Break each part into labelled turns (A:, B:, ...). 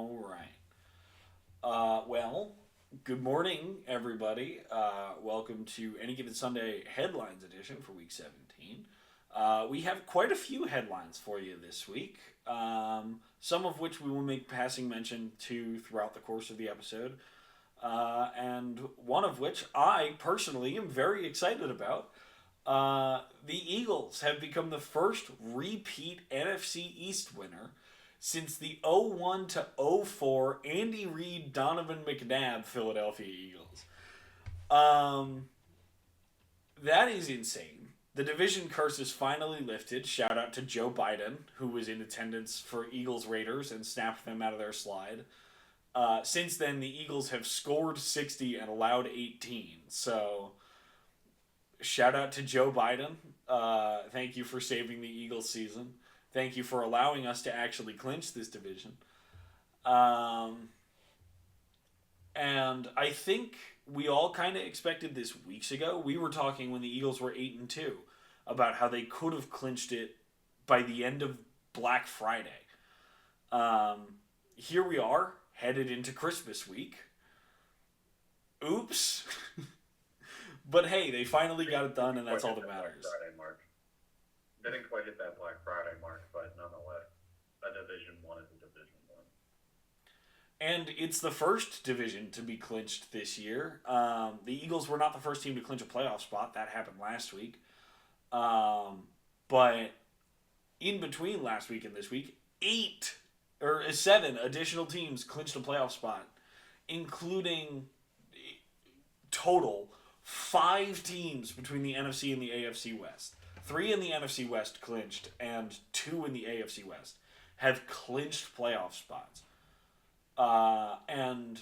A: All right. Well, good morning, everybody. Welcome to Any Given Sunday Headlines Edition for Week 17. We have quite a few headlines for you this week, some of which we will make passing mention to throughout the course of the episode, and one of which I personally am very excited about. The Eagles have become the first repeat NFC East winner since the 01 to 04 Andy Reid, Donovan McNabb Philadelphia Eagles. That is insane. The division curse is finally lifted. Shout out to Joe Biden, who was in attendance for Eagles Raiders and snapped them out of their slide. Since then, the Eagles have scored 60 and allowed 18. So, shout out to Joe Biden. Thank you for saving the Eagles season. Thank you for allowing us to actually clinch this division. And I think we all kind of expected this weeks ago. We were talking when the Eagles were 8-2 about how they could have clinched it by the end of Black Friday. Here we are, headed into Christmas week. Oops. But hey, they finally got it done, and that's all that matters.
B: Friday mark. Didn't quite hit that Black Friday mark, but nonetheless, a Division 1 is a Division 1.
A: And it's the first division to be clinched this year. The Eagles were not the first team to clinch a playoff spot. That happened last week. But in between last week and this week, 7 additional teams clinched a playoff spot, including total 5 teams between the NFC and the AFC West. 3 in the NFC West clinched, and 2 in the AFC West have clinched playoff spots. And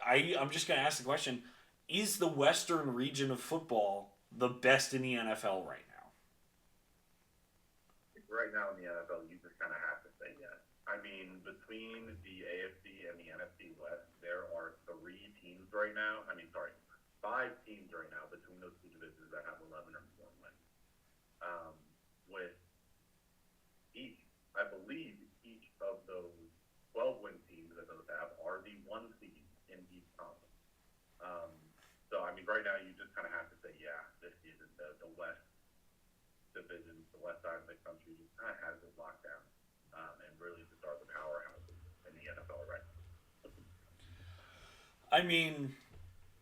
A: I'm just going to ask the question, is the Western region of football the best in the NFL right now?
B: Right now in the NFL, you just kind of have to say yes. I mean, between the AFC and the NFC West, there are 5 teams right now between those two divisions that have 11 or more wins. With each, I believe, each of those 12-win teams that those have are the 1 seed in each conference. So, I mean, right now you just kind of have to say, yeah, this season the West division, the West side of the country just kind of has it locked down, and really just are the powerhouses in the NFL right now.
A: I mean,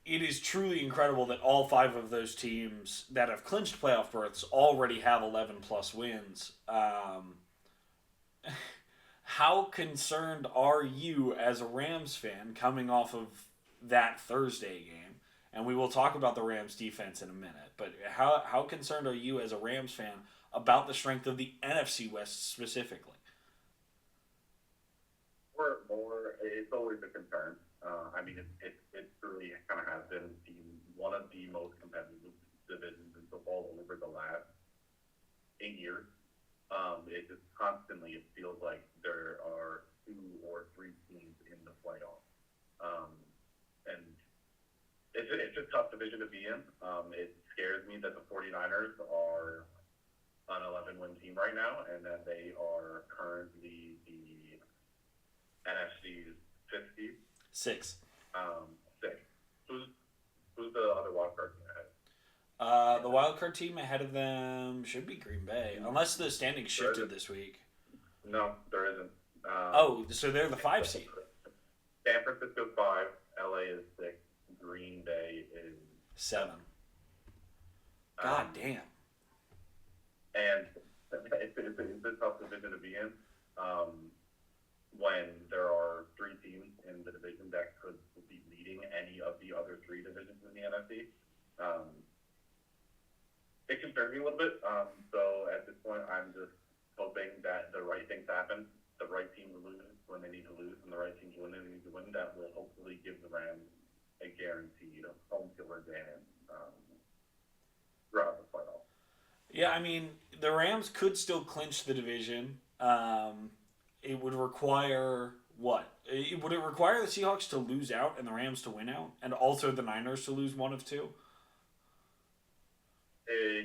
A: it is truly incredible that all 5 of those teams that have clinched playoff berths already have 11 plus wins. How concerned are you as a Rams fan coming off of that Thursday game? And we will talk about the Rams defense in a minute. But how concerned are you as a Rams fan about the strength of the NFC West specifically?
B: It's always a concern. I mean, it truly kind of has been one of the most competitive divisions in football over the last 8 years. It just constantly, it feels like there are 2 or 3 teams in the playoffs. And it's a tough division to be in. It scares me that the 49ers are an 11-win team right now, and that they are currently the NFC's 5th seed.
A: 6.
B: 6. Who's the other wild card team ahead?
A: The wildcard team ahead of them should be Green Bay, unless the standings shifted this week.
B: No, there isn't.
A: So they're the 5 seed.
B: San Francisco's 5, LA is 6, Green Bay is
A: 7. God damn.
B: And it's a tough division to be in when there are 3 teams in the division that could be leading any of the other 3 divisions in the NFC. It concerns me a little bit. So at this point, I'm just hoping that the right things happen, the right team loses when they need to lose, and the right teams win when they need to win. That will hopefully give the Rams a guaranteed home field advantage throughout the playoffs.
A: Yeah, I mean, the Rams could still clinch the division. It would require what? Would it require the Seahawks to lose out and the Rams to win out, and also the Niners to lose one of 2?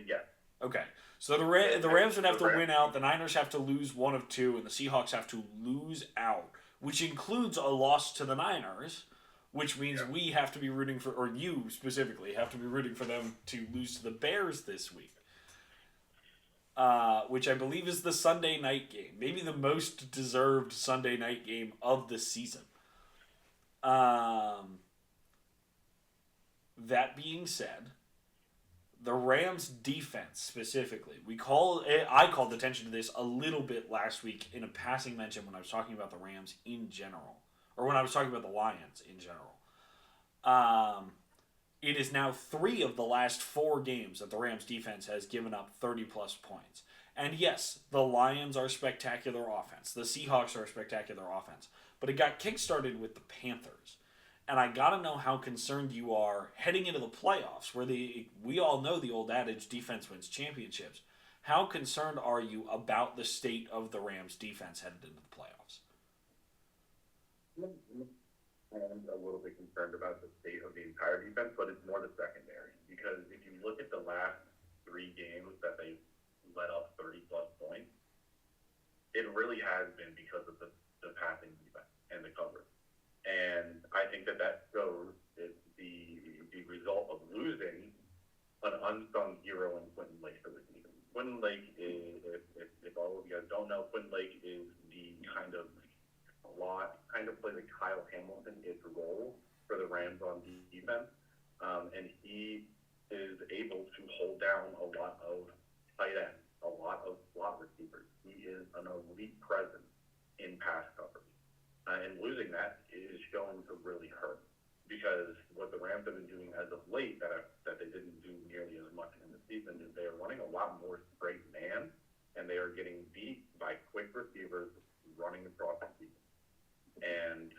B: Yes.
A: Okay, So the Rams would have to win out, the Niners have to lose one of two, and the Seahawks have to lose out, which includes a loss to the Niners, which means we have to be rooting for, or you specifically have to be rooting for them to lose to the Bears this week. Which I believe is the Sunday night game. Maybe the most deserved Sunday night game of the season. That being said, the Rams defense specifically, I called attention to this a little bit last week in a passing mention when I was talking about the Rams in general, or when I was talking about the Lions in general. It is now 3 of the last 4 games that the Rams defense has given up 30-plus points. And yes, the Lions are spectacular offense. The Seahawks are a spectacular offense. But it got kickstarted with the Panthers. And I got to know how concerned you are heading into the playoffs, where we all know the old adage, defense wins championships. How concerned are you about the state of the Rams defense headed into the playoffs?
B: I'm a little bit concerned about the state of the entire defense, but it's more the secondary. Because if you look at the last 3 games that they let up 30-plus points, it really has been because of the passing defense and the coverage. And I think that shows the result of losing an unsung hero in Quentin Lake for the season. Quentin Lake is, if all of you guys don't know, Quentin Lake is the kind of play the Kyle Hamilton-ish role for the Rams on defense. And he is able to hold down a lot of tight ends, a lot of slot receivers. He is an elite presence in pass coverage. And losing that is going to really hurt, because what the Rams have been doing as of late that they didn't do nearly as much in the season is they are running a lot more straight man, and they are getting beat by quick receivers running across the field. And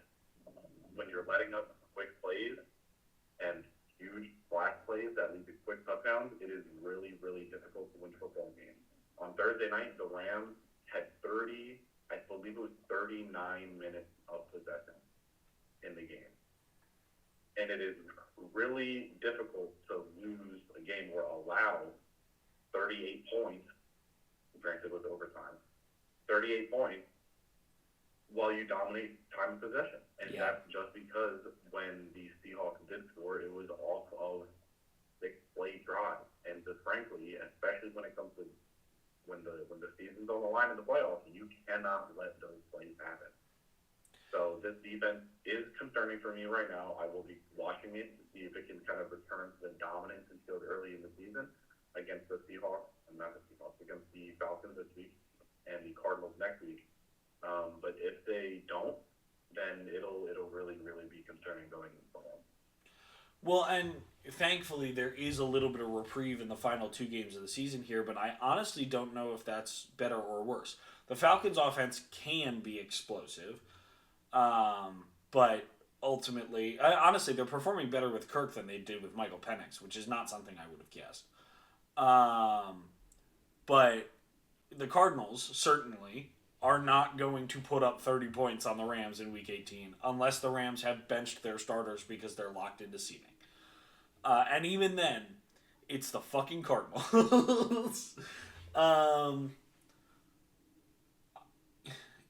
B: when you're letting up quick plays and huge splash plays that lead to quick touchdowns, it is really, really difficult to win football games. On Thursday night, the Rams had 39 minutes of possession in the game. And it is really difficult to lose a game or allow 38 points, granted with overtime, 38 points, while you dominate time of possession. And that's just because when the Seahawks did score, it was off of 6-play drives. And just frankly, especially when it comes to when the season's on the line in the playoffs, you cannot let those plays happen. So this defense is concerning for me right now. I will be watching it to see if it can kind of return to the dominance it showed early in the season against the Seahawks, against the Falcons this week and the Cardinals next week. But if they don't, then it'll really, really be concerning going into the playoffs.
A: Well, and thankfully there is a little bit of reprieve in the final 2 games of the season here, but I honestly don't know if that's better or worse. The Falcons' offense can be explosive, but ultimately, honestly, they're performing better with Kirk than they did with Michael Penix, which is not something I would have guessed. But the Cardinals certainly are not going to put up 30 points on the Rams in Week 18 unless the Rams have benched their starters because they're locked into seeding. And even then, it's the fucking Cardinals.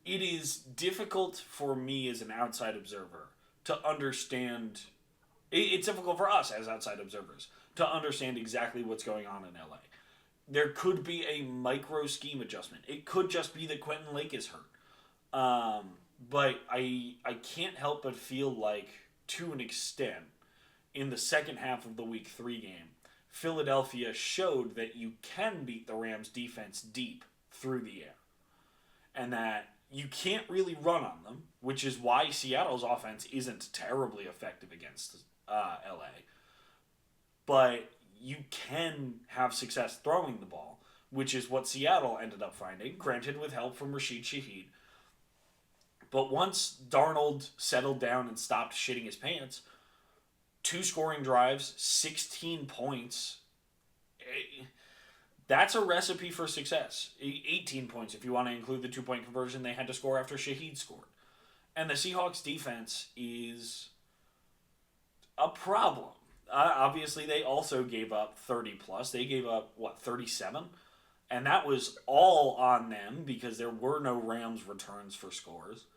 A: It is difficult for me as an outside observer to understand. It's difficult for us as outside observers to understand exactly what's going on in LA. There could be a micro scheme adjustment. It could just be that Quentin Lake is hurt. But I can't help but feel like, to an extent, in the second half of the Week 3 game, Philadelphia showed that you can beat the Rams defense deep through the air. And that you can't really run on them, which is why Seattle's offense isn't terribly effective against LA. But you can have success throwing the ball, which is what Seattle ended up finding, granted with help from Rashid Shaheed. But once Darnold settled down and stopped shitting his pants, 2 scoring drives, 16 points, that's a recipe for success. 18 points if you want to include the 2-point conversion they had to score after Shaheed scored. And the Seahawks defense is a problem. Obviously, they also gave up 30 plus. They gave up, 37? and that was all on them because there were no Rams returns for scores.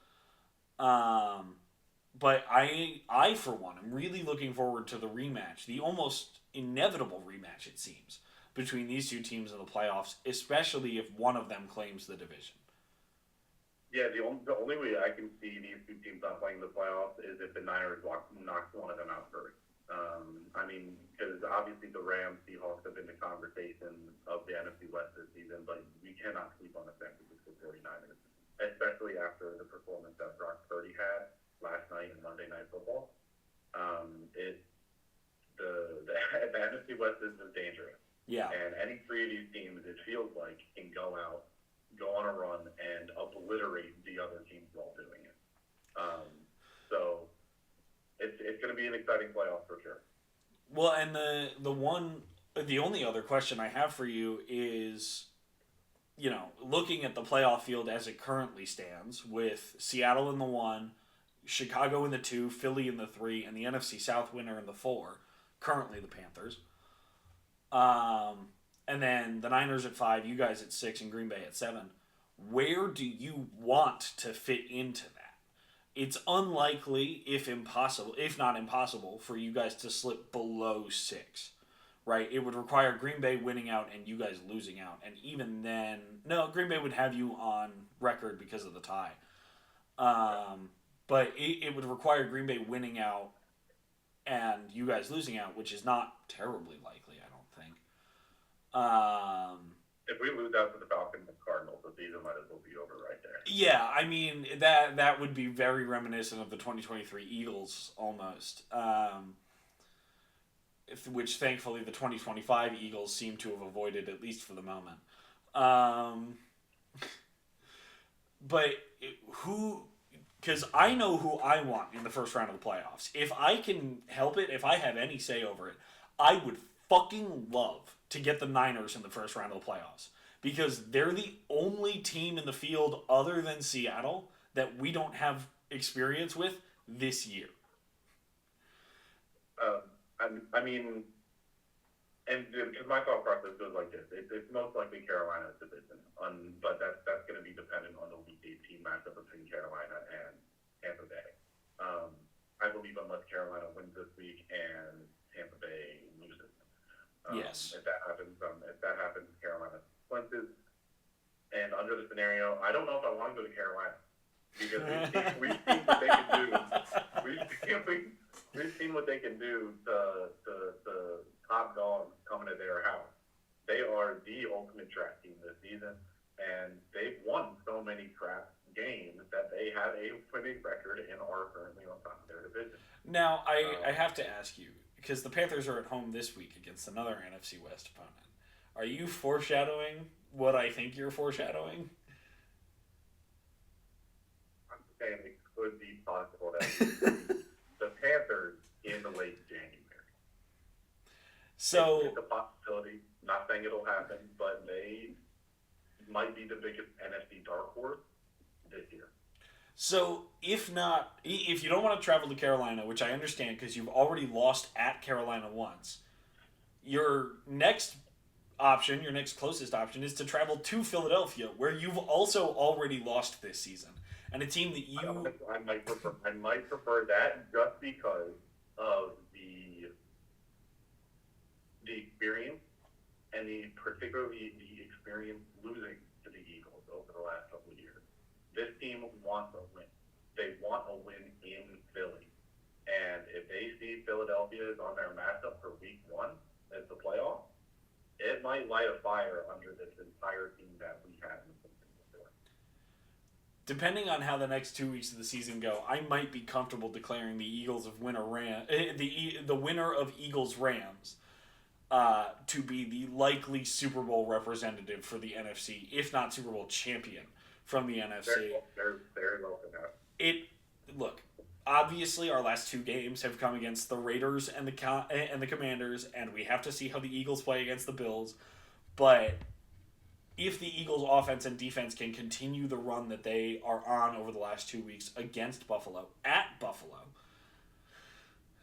A: But I for one, am really looking forward to the rematch, the almost inevitable rematch, it seems, between these two teams in the playoffs, especially if one of them claims the division.
B: Yeah, the only way I can see these two teams not playing the playoffs is if the Niners knock one of them out first. Because obviously the Rams, Seahawks have been the conversation of the NFC West this season, but we cannot sleep on the San Francisco 49ers, especially after the performance that Brock Purdy had last night in Monday Night Football. The NFC West is dangerous.
A: Yeah.
B: And any three of these teams, it feels like, can go on a run, and obliterate the other teams while doing it. So it's going to be an exciting playoff for sure.
A: Well, and the only other question I have for you is, looking at the playoff field as it currently stands, with Seattle in the 1, Chicago in the 2, Philly in the 3, and the NFC South winner in the 4, currently the Panthers. And then the Niners at 5, you guys at 6, and Green Bay at 7. Where do you want to fit into that? It's unlikely, if not impossible, for you guys to slip below 6, right? It would require Green Bay winning out and you guys losing out. And even then, no, Green Bay would have you on record because of the tie. But it would require Green Bay winning out and you guys losing out, which is not terribly likely, I don't think.
B: If we lose out to the Falcons and Cardinals, the season might as well be over right there.
A: Yeah, that would be very reminiscent of the 2023 Eagles almost. Which thankfully the 2025 Eagles seem to have avoided, at least for the moment. But because I know who I want in the first round of the playoffs. If I can help it, if I have any say over it, I would fucking love to get the Niners in the first round of the playoffs. Because they're the only team in the field other than Seattle that we don't have experience with this year.
B: Because my thought process goes like this: it's most likely Carolina's division, but that's going to be dependent on the Week 18 matchup between Carolina and Tampa Bay. I believe unless Carolina wins this week and Tampa Bay loses,
A: yes.
B: If that happens, Carolina clinches. And under the scenario, I don't know if I want to go to Carolina because we've seen what they can do. We've seen what they can do to top dogs coming to their house. They are the ultimate trap team this season, and they've won so many crap games that they have a winning record and are currently on top of their division.
A: Now, I have to ask you, because the Panthers are at home this week against another NFC West opponent. Are you foreshadowing what I think you're foreshadowing?
B: I'm saying it could be possible that the Panthers in the late January.
A: So
B: it's a possibility. Not saying it'll happen, but they might be the biggest NFC dark horse this year.
A: So if you don't want to travel to Carolina, which I understand because you've already lost at Carolina once, your next closest option is to travel to Philadelphia, where you've also already lost this season, and a team that
B: I might prefer that just because of the experience and particularly the experience losing to the Eagles over the last couple of years. This team wants a win. They want a win in Philly, and if they see Philadelphia is on their matchup for Week 1 as the playoff, it might light a fire under this entire team that we have in the season before.
A: Depending on how the next 2 weeks of the season go, I might be comfortable declaring the the winner of Eagles Rams to be the likely Super Bowl representative for the NFC, if not Super Bowl champion from the NFC.
B: They're very well enough.
A: Look. Obviously, our last 2 games have come against the Raiders and the Commanders, and we have to see how the Eagles play against the Bills. But if the Eagles' offense and defense can continue the run that they are on over the last 2 weeks against Buffalo, at Buffalo,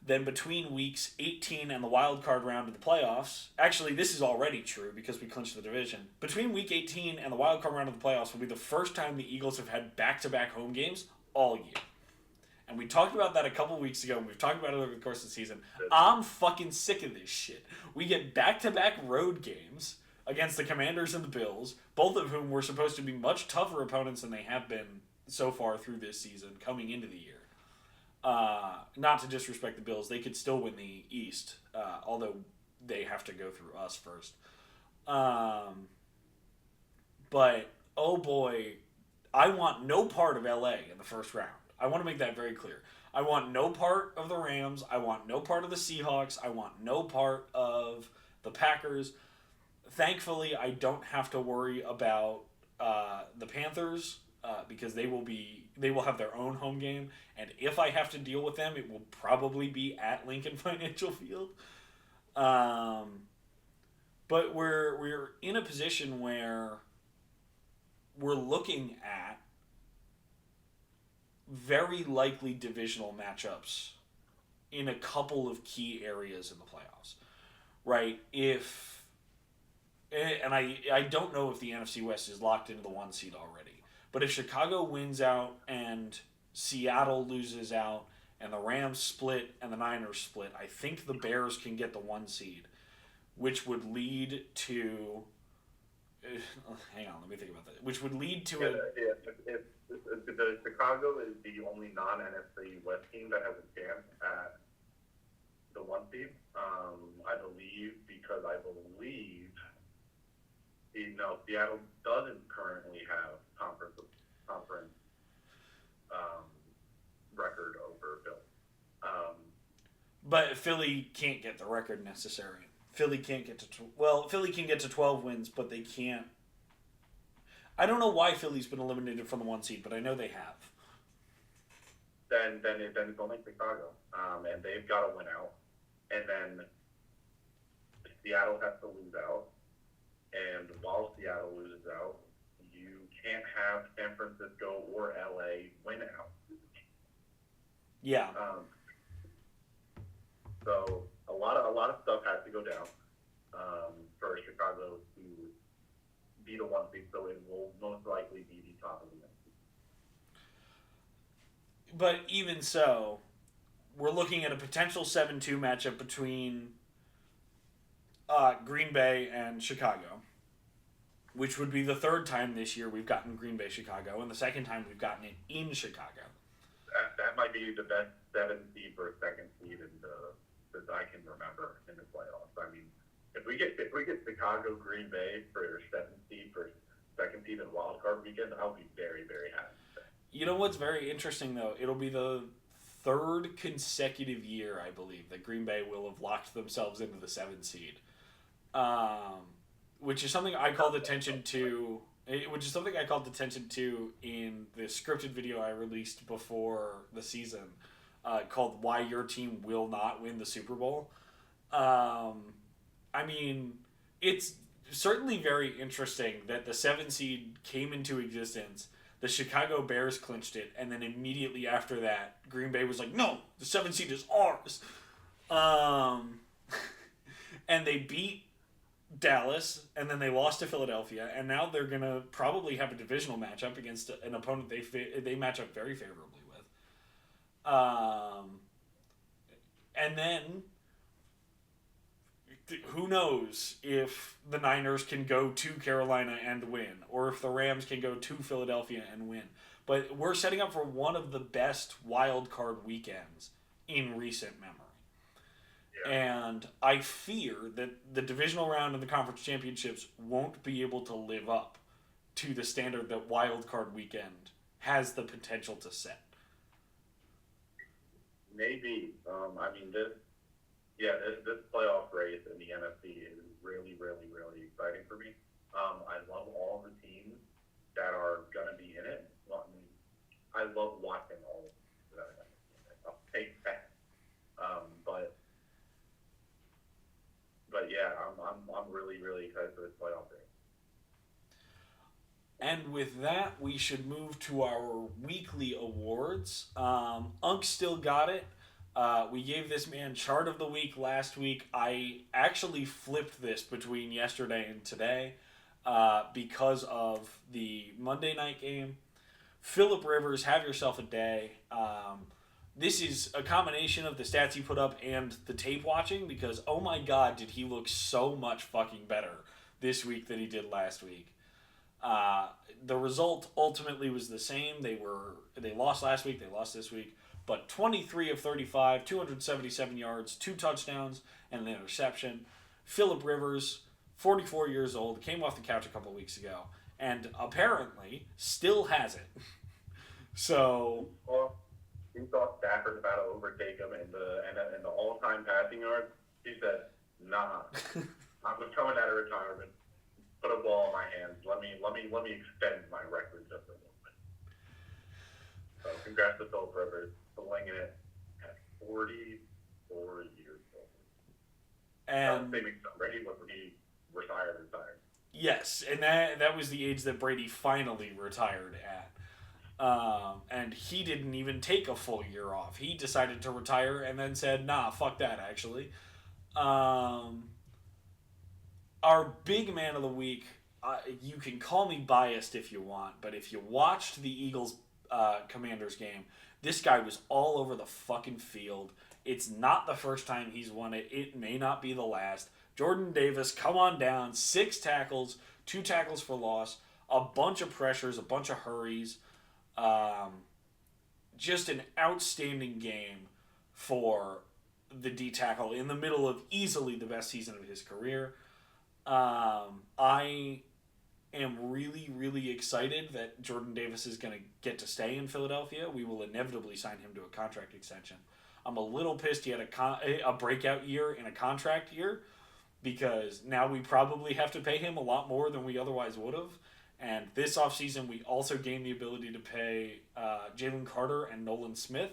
A: then between weeks 18 and the wild card round of the playoffs, actually this is already true because we clinched the division. Between week 18 and the wild card round of the playoffs will be the first time the Eagles have had back-to-back home games all year. And we talked about that a couple weeks ago, and we've talked about it over the course of the season. I'm fucking sick of this shit. We get back-to-back road games against the Commanders and the Bills, both of whom were supposed to be much tougher opponents than they have been so far through this season coming into the year. Not to disrespect the Bills, they could still win the East, although they have to go through us first. But, oh boy, I want no part of LA in the first round. I want to make that very clear. I want no part of the Rams. I want no part of the Seahawks. I want no part of the Packers. Thankfully, I don't have to worry about the Panthers because they will have their own home game, and if I have to deal with them, it will probably be at Lincoln Financial Field. But we're in a position where we're looking at very likely divisional matchups in a couple of key areas in the playoffs, right? And I don't know if the NFC West is locked into the 1 seed already, but if Chicago wins out and Seattle loses out and the Rams split and the Niners split, I think the Bears can get the 1 seed, which would lead to hang on, let me think about that. Which would lead to
B: if the Chicago is the only non-NFC West team that has a chance at the 1 seed. I believe Seattle doesn't currently have conference record over Philly.
A: But Philly can't get the record necessary. Philly can't get to Philly can get to 12 wins, but they can't. I don't know why Philly's been eliminated from the 1 seed, but I know they have.
B: Then it's only Chicago, and they've got to win out, and then Seattle has to lose out, and while Seattle loses out, you can't have San Francisco or LA win out.
A: Yeah.
B: So a lot of stuff has to go down for Chicago to be the 1 seed, so it will most likely be the top of the NFC.
A: But even so, we're looking at a potential 7-2 matchup between Green Bay and Chicago, which would be the third time this year we've gotten Green Bay Chicago, and the second time we've gotten it in Chicago.
B: That might be the best 7 seed or 2nd seed that I can remember in the playoffs. I mean, if we get Chicago Green Bay for 7th seed for 2nd seed and wild card weekend, I'll be very, very happy.
A: You know what's very interesting though? It'll be the third consecutive year, I believe, that Green Bay will have locked themselves into the 7th seed, which is something I called attention to. Which is something I called attention to in the scripted video I released before the season, called "Why Your Team Will Not Win the Super Bowl." I mean, it's certainly very interesting that the 7 seed came into existence. The Chicago Bears clinched it, and then immediately after that, Green Bay was like, "No, the 7 seed is ours," and they beat Dallas, and then they lost to Philadelphia, and now they're gonna probably have a divisional matchup against an opponent they match up very favorably with. And then who knows if the Niners can go to Carolina and win, or if the Rams can go to Philadelphia and win. But we're setting up for one of the best wild card weekends in recent memory. And I fear that the divisional round and the conference championships won't be able to live up to the standard that wild card weekend has the potential to set.
B: Maybe. I mean, this playoff race in the NFC is really, really, really exciting for me. I love all the teams that are going to be in it. Well, I mean, I love watching all of them. I'll take that. But yeah, I'm really, really excited for this playoff race.
A: And with that, we should move to our weekly awards. Unk still got it. We gave this man chart of the week last week. I actually flipped this between yesterday and today because of the Monday night game. Phillip Rivers, have yourself a day. This is a combination of the stats he put up and the tape watching because, oh my god, did he look so much fucking better this week than he did last week. The result ultimately was the same. They lost last week, they lost this week, but 23 of 35, 277 yards, 2 touchdowns, and an interception. Phillip Rivers, 44 years old, came off the couch a couple weeks ago, and apparently still has it. So,
B: Well, he thought Stafford about to overtake him in the all-time passing yards. He said, "Nah, I'm coming out of retirement. Put a ball in my hands. Let me extend my record just a little bit." So, congrats to Phil Rivers, slinging it at 44 years old.
A: and
B: Same as Brady when he retired.
A: yes, and that was the age that Brady finally retired at. And he didn't even take a full year off. He decided to retire and then said, nah, fuck that, actually. Our big man of the week, you can call me biased if you want, but if you watched the Eagles Commanders game, this guy was all over the fucking field. It's not the first time he's won it. It may not be the last. Jordan Davis, come on down. 6 tackles, 2 tackles for loss, a bunch of pressures, a bunch of hurries. Just an outstanding game for the D tackle in the middle of easily the best season of his career. I am really, really excited that Jordan Davis is going to get to stay in Philadelphia. We will inevitably sign him to a contract extension. I'm a little pissed he had a breakout year in a contract year because now we probably have to pay him a lot more than we otherwise would have. And this offseason, we also gained the ability to pay Jalen Carter and Nolan Smith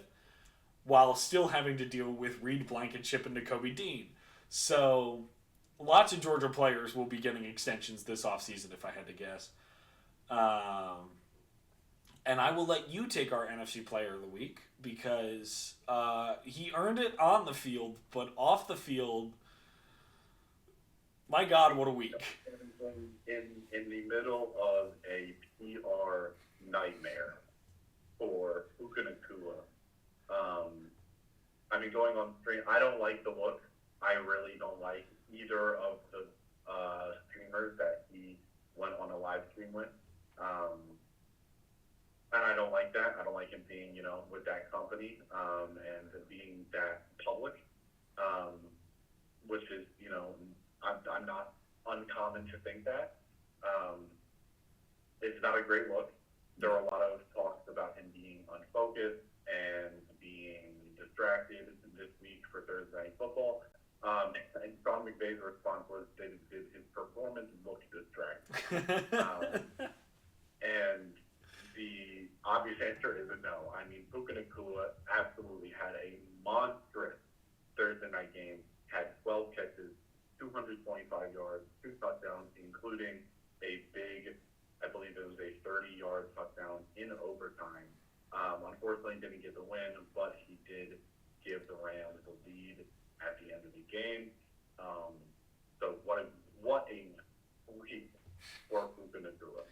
A: while still having to deal with Reed Blankenship and Nakobe Dean. So, lots of Georgia players will be getting extensions this offseason, if I had to guess. And I will let you take our NFC Player of the Week because he earned it on the field, but off the field, my God, what a week.
B: In the middle of a PR nightmare for Puka Nacua. Going on stream, I don't like the look. I really don't like either of the streamers that he went on a live stream with. And I don't like that. I don't like him being, with that company and being that public, which is, I'm not uncommon to think that. It's not a great look. There are a lot of talks about him being unfocused and being distracted this week for Thursday Night Football. And Sean McVay's response was that his performance looked distracting. And the obvious answer is a no. Puka Nacua absolutely had a monstrous Thursday night game, had 12 catches, 225 yards, 2 touchdowns, including a big, I believe it was a 30-yard touchdown in overtime. Unfortunately, didn't get the win, but he did give the Rams the lead at the end of the game. So what a week for Puka Nacua.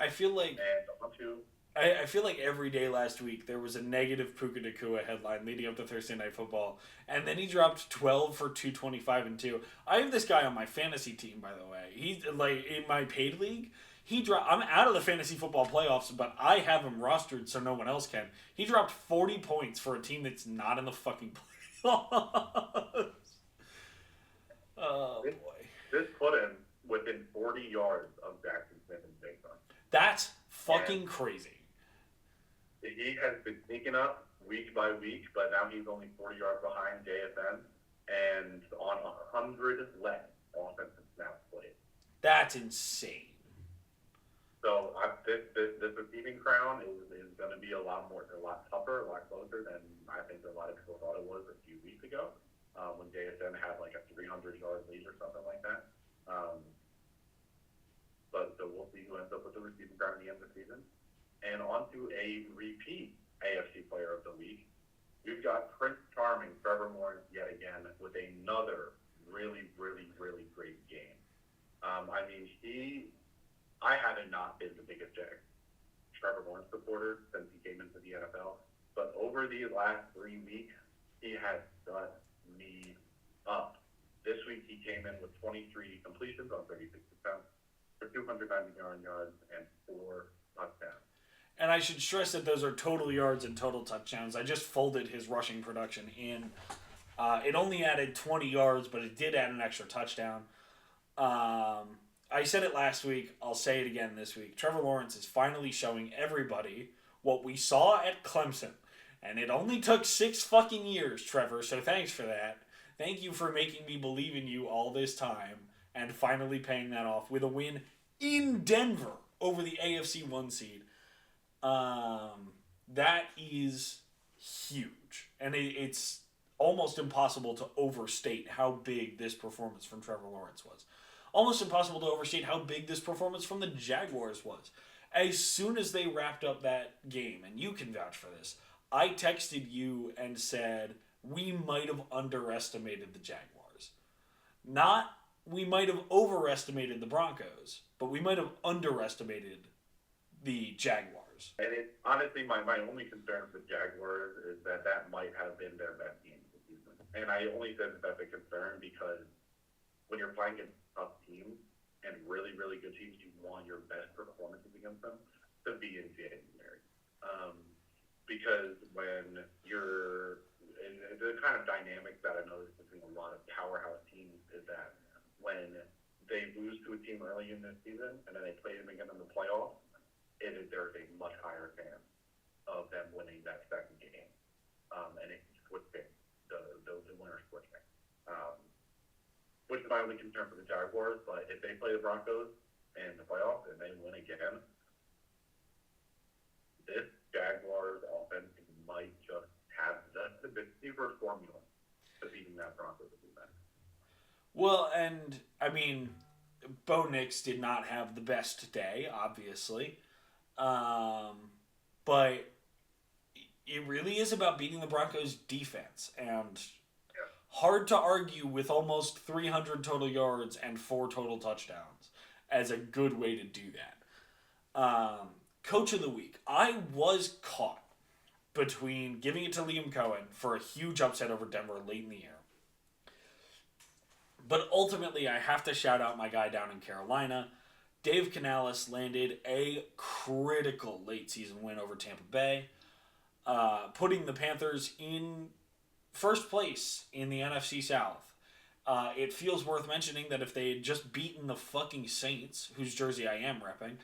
A: I feel like
B: and on to
A: I feel like every day last week there was a negative Puka Nacua headline leading up to Thursday Night Football, and then he dropped 12 for 225 and 2. I have this guy on my fantasy team, by the way. He's like in my paid league. I'm out of the fantasy football playoffs, but I have him rostered so no one else can. He dropped 40 points for a team that's not in the fucking playoffs. Oh boy!
B: This put him within 40 yards of Jackson Smith and Jason.
A: That's fucking crazy.
B: He has been sneaking up week by week, but now he's only 40 yards behind JSN and on 100 less offensive snaps played.
A: That's insane.
B: So this receiving crown is going to be a lot tougher, a lot closer than I think a lot of people thought it was a few weeks ago when JSN had like a 300-yard lead or something like that. But so we'll see who ends up with the receiving crown at the end of the season. And on to a repeat AFC Player of the Week We've got Prince Charming, Trevor Lawrence, yet again, with another really, really, really great game. I mean, I haven't not been the biggest Trevor Lawrence supporter since he came into the NFL, but over the last 3 weeks, he has shut me up. This week, he came in with 23 completions on 36 attempts for 299 yards and 4 touchdowns.
A: And I should stress that those are total yards and total touchdowns. I just folded his rushing production in. It only added 20 yards, but it did add an extra touchdown. I said it last week. I'll say it again this week. Trevor Lawrence is finally showing everybody what we saw at Clemson. And it only took 6 fucking years, Trevor, so thanks for that. Thank you for making me believe in you all this time and finally paying that off with a win in Denver over the AFC 1 seed. That is huge. And it's almost impossible to overstate how big this performance from Trevor Lawrence was. Almost impossible to overstate how big this performance from the Jaguars was. As soon as they wrapped up that game, and you can vouch for this, I texted you and said, we might have underestimated the Jaguars. Not we might have overestimated the Broncos, but we might have underestimated the Jaguars.
B: And honestly, my only concern with the Jaguars is that might have been their best game of the season. And I only said that's a concern because when you're playing against tough teams and really, really good teams, you want your best performances against them to be in January. Because when you're the kind of dynamic that I noticed between a lot of powerhouse teams is that when they lose to a team early in the season and then they play them again in the playoffs, there's a much higher chance of them winning that second game. And it's switching, the winner switching. Which is my only concern for the Jaguars, but if they play the Broncos in the playoffs and they win again, this Jaguars offense might just have the secret formula to beating that Broncos defense.
A: Well, and I mean, Bo Nix did not have the best day, obviously. But it really is about beating the Broncos defense, and hard to argue with almost 300 total yards and 4 total touchdowns as a good way to do that. Coach of the week. I was caught between giving it to Liam Cohen for a huge upset over Denver late in the year. But ultimately, I have to shout out my guy down in Carolina. Dave Canales landed a critical late season win over Tampa Bay, putting the Panthers in first place in the NFC South. It feels worth mentioning that if they had just beaten the fucking Saints, whose jersey I am repping,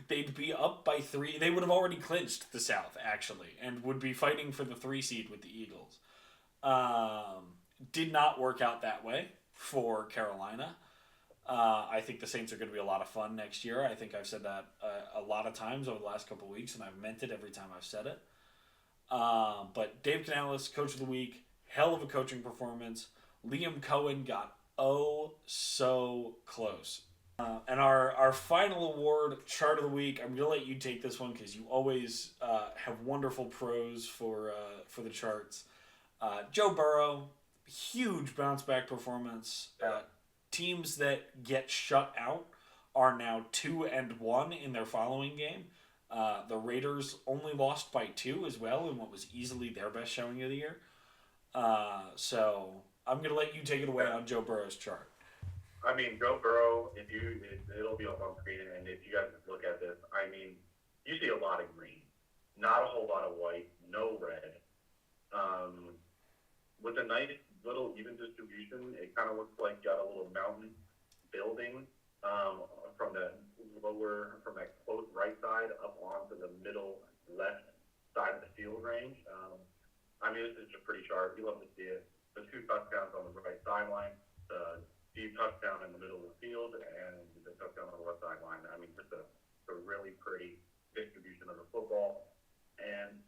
A: they'd be up by 3. They would have already clinched the South, actually, and would be fighting for the 3 seed with the Eagles. Did not work out that way for Carolina. I think the Saints are going to be a lot of fun next year. I think I've said that a lot of times over the last couple of weeks, and I've meant it every time I've said it. But Dave Canales, Coach of the Week, hell of a coaching performance. Liam Cohen got so close. And our final award, Chart of the Week, I'm going to let you take this one because you always have wonderful pros for the charts. Joe Burrow, huge bounce back performance. Teams that get shut out are now 2-1 in their following game. The Raiders only lost by 2 as well in what was easily their best showing of the year. So I'm going to let you take it away on Joe Burrow's chart.
B: I mean, Joe Burrow, it'll be up on screen, and if you guys look at this, I mean, you see a lot of green, not a whole lot of white, no red. With a nice little even distribution, it kind of looks like you got a little mountain building from that close right side up onto the middle left side of the field range. I mean, this is just pretty sharp. You love to see it. The 2 touchdowns on the right sideline, the deep touchdown in the middle of the field, and the touchdown on the left sideline. I mean, just a really pretty distribution of the football. And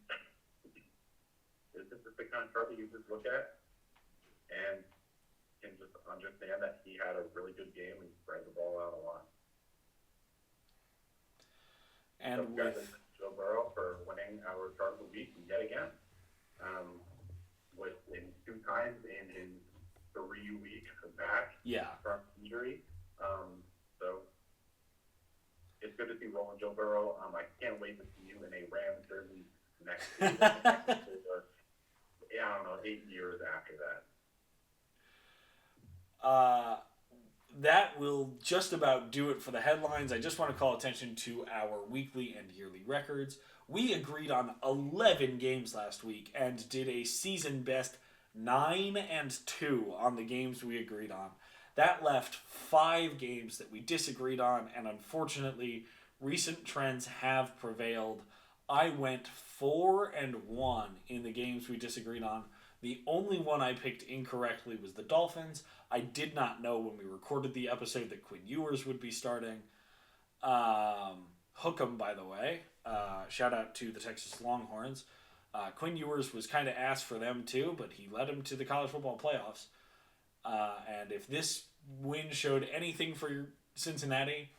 B: it's just the kind of chart that you just look at and can just understand that he had a really good game and spread the ball out a lot.
A: And
B: so with Joe Burrow for winning bang our start of the week yet again. With in 2 times in his 3 weeks back from injury. So it's good to see Rolling Joe Burrow. I can't wait to see you in a Rams jersey next season. I don't know, 8 years after that.
A: That will just about do it for the headlines. I just want to call attention to our weekly and yearly records. We agreed on 11 games last week and did a season best 9-2 on the games we agreed on. That left 5 games that we disagreed on, and unfortunately, recent trends have prevailed. I went 4-1 in the games we disagreed on. The only one I picked incorrectly was the Dolphins. I did not know when we recorded the episode that Quinn Ewers would be starting. Hook 'em, by the way. Shout out to the Texas Longhorns. Quinn Ewers was kind of asked for them too, but he led them to the college football playoffs. And if this win showed anything for Cincinnati,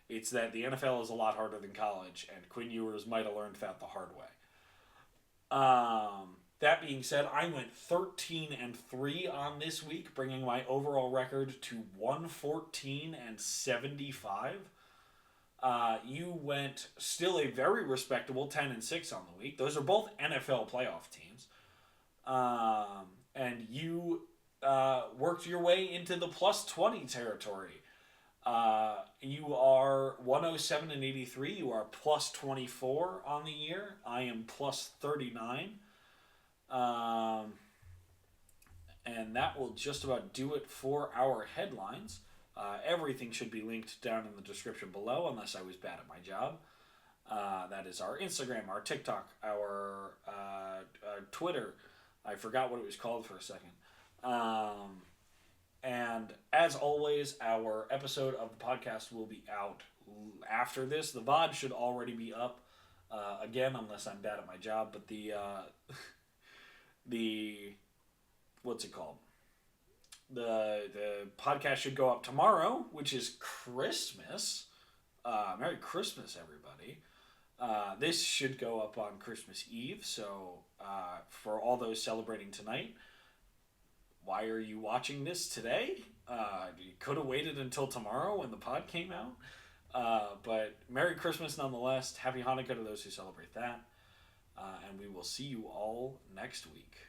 A: it's that the NFL is a lot harder than college, and Quinn Ewers might have learned that the hard way. That being said, I went 13-3 on this week, bringing my overall record to 114-75. You went still a very respectable 10-6 on the week. Those are both NFL playoff teams. And you worked your way into the plus 20 territory. You are 107-83. You are plus 24 on the year. I am plus 39. And that will just about do it for our headlines. Everything should be linked down in the description below, unless I was bad at my job. That is our Instagram, our TikTok, our Twitter. I forgot what it was called for a second. And as always, our episode of the podcast will be out after this. The VOD should already be up, again, unless I'm bad at my job. But the what's it called? The podcast should go up tomorrow, which is Christmas. Merry Christmas, everybody. This should go up on Christmas Eve, so for all those celebrating tonight, why are you watching this today? You could have waited until tomorrow when the pod came out. But Merry Christmas nonetheless. Happy Hanukkah to those who celebrate that. And we will see you all next week.